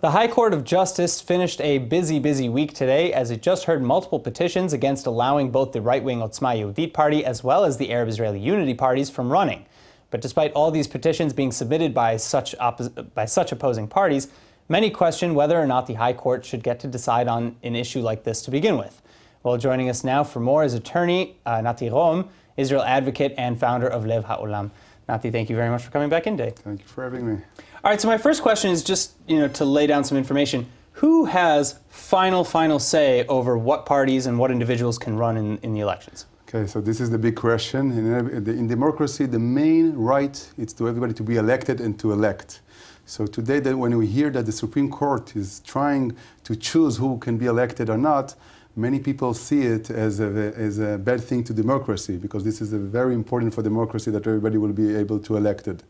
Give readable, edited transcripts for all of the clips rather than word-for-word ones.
The High Court of Justice finished a busy week today as it just heard multiple petitions against allowing both the right-wing Otzma Yehudit party as well as the Arab-Israeli Unity parties from running. But despite all these petitions being submitted by such opposing parties, many question whether or not the High Court should get to decide on an issue like this to begin with. Well, joining us now for more is attorney Nati Rom, Israel advocate and founder of Lev Haolam. Nati, thank you very much for coming back in today. Thank you for having me. All right, so my first question is just, to lay down some information. Who has final say over what parties and what individuals can run in the elections? Okay, so this is the big question. In democracy, the main right is to everybody to be elected and to elect. So today, when we hear that the Supreme Court is trying to choose who can be elected or not, many people see it as a bad thing to democracy, because this is very important for democracy that everybody will be able to elected.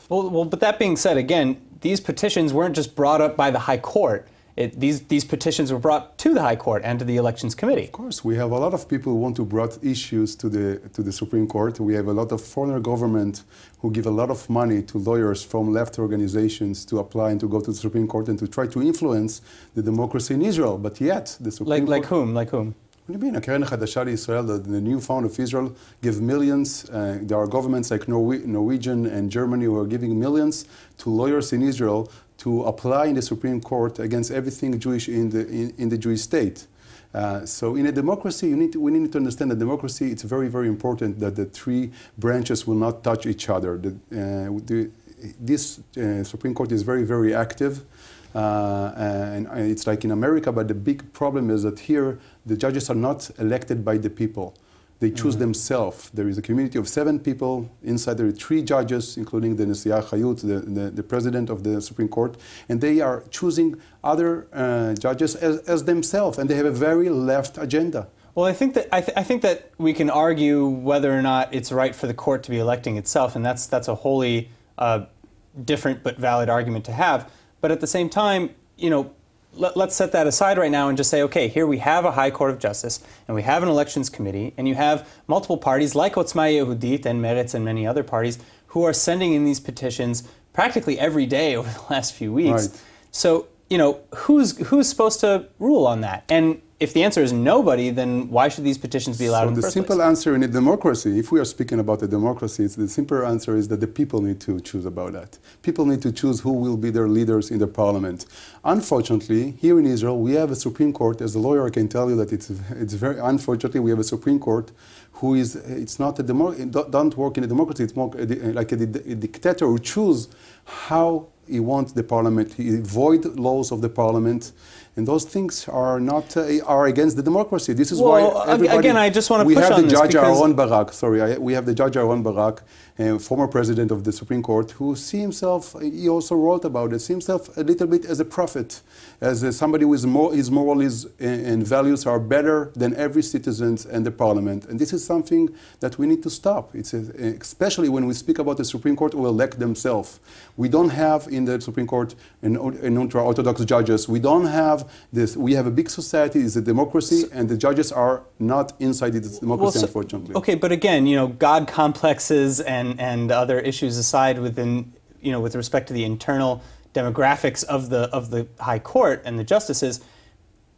Well, but that being said, again, these petitions weren't just brought up by the High Court. These petitions were brought to the High Court and to the Elections Committee. Of course, we have a lot of people who want to bring issues to the Supreme Court. We have a lot of foreign government who give a lot of money to lawyers from left organizations to apply and to go to the Supreme Court and to try to influence the democracy in Israel. But yet, the Supreme Court... Like whom? What do you mean? הקרן החדשה לישראל, the new fund of Israel, give millions. There are governments like Norwegian and Germany who are giving millions to lawyers in Israel to apply in the Supreme Court against everything Jewish in the Jewish state. So in a democracy, we need to understand that democracy, it's very important that the three branches will not touch each other. This Supreme Court is very active. And it's like in America, but the big problem is that here the judges are not elected by the people. They choose themselves. There is a community of 7 people. Inside there are 3 judges, including the Nesiah Chayut, the president of the Supreme Court, and they are choosing other judges as themselves, and they have a very left agenda. Well, I think that we can argue whether or not it's right for the court to be electing itself, and that's a wholly different but valid argument to have. But at the same time, let's set that aside right now and just say, okay, here we have a High Court of Justice, and we have an Elections Committee, and you have multiple parties like Otzma Yehudit and Meretz and many other parties who are sending in these petitions practically every day over the last few weeks. Right. So, who's supposed to rule on that? And if the answer is nobody, then why should these petitions be allowed in the first place? So the simple answer in a democracy, if we are speaking about a democracy, the simple answer is that the people need to choose about that. People need to choose who will be their leaders in the parliament. Unfortunately, here in Israel, we have a Supreme Court. As a lawyer, I can tell you that it's very unfortunately, we have a Supreme Court who is, it's not a don't work in a democracy, it's more like a dictator who chooses how he wants the parliament. He void laws of the parliament, and those things are not are against the democracy. This is why everybody. Again, I just want to push on this. We have the Judge Aaron Barak. Sorry, we have the Judge Aaron Barak, former president of the Supreme Court, who see himself. He also wrote about it. See himself a little bit as a prophet, as somebody who is his morals and values are better than every citizen and the parliament. And this is something that we need to stop. It's especially when we speak about the Supreme Court who elect themselves. We don't have in the Supreme Court an ultra-Orthodox judges. We don't have this. We have a big society. It's a democracy, and the judges are not inside this democracy, unfortunately. Okay, but again, God complexes and other issues aside, within with respect to the internal demographics of the High Court and the justices,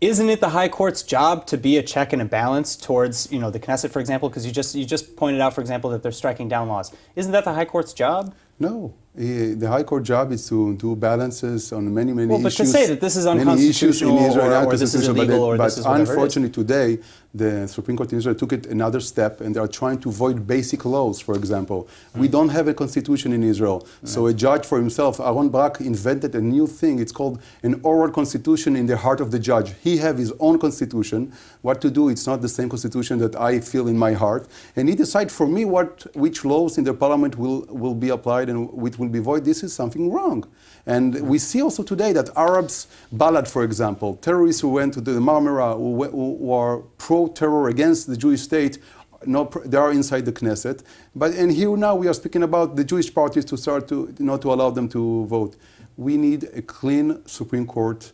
isn't it the High Court's job to be a check and a balance towards the Knesset, for example? Because you just pointed out, for example, that they're striking down laws. Isn't that the High Court's job? No. The High Court job is to do balances on many issues. Well, but to say that this is unconstitutional or this is illegal or this is whatever. But unfortunately today, the Supreme Court in Israel took it another step, and they are trying to void basic laws, for example. We don't have a constitution in Israel. So a judge for himself, Aaron Barak, invented a new thing. It's called an oral constitution in the heart of the judge. He has his own constitution. What to do, it's not the same constitution that I feel in my heart. And he decides for me which laws in the parliament will be applied and which will be void. This is something wrong. And we see also today that Arabs, Balad, for example, terrorists who went to the Marmara, who are pro-terror against the Jewish state, they are inside the Knesset. And here now we are speaking about the Jewish parties to start to, to allow them to vote. We need a clean Supreme Court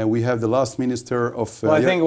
We have the last minister of... Well, I think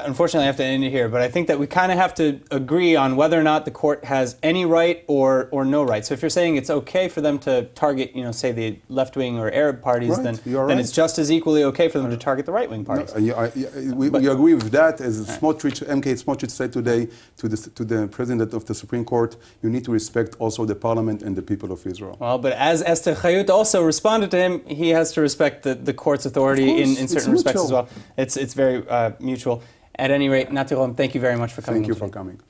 unfortunately I have to end it here, but I think that we kind of have to agree on whether or not the court has any right or no right. So if you're saying it's okay for them to target, say the left-wing or Arab parties, right. then it's just as equally okay for them to target the right-wing parties. No, we agree with that. As MK Smotrich said today to the president of the Supreme Court, you need to respect also the parliament and the people of Israel. Well, but as Esther Chayut also responded to him, he has to respect the court's authority in certain respects as well. It's very mutual. At any rate, Nati Rom, thank you very much for coming. Thank you for coming.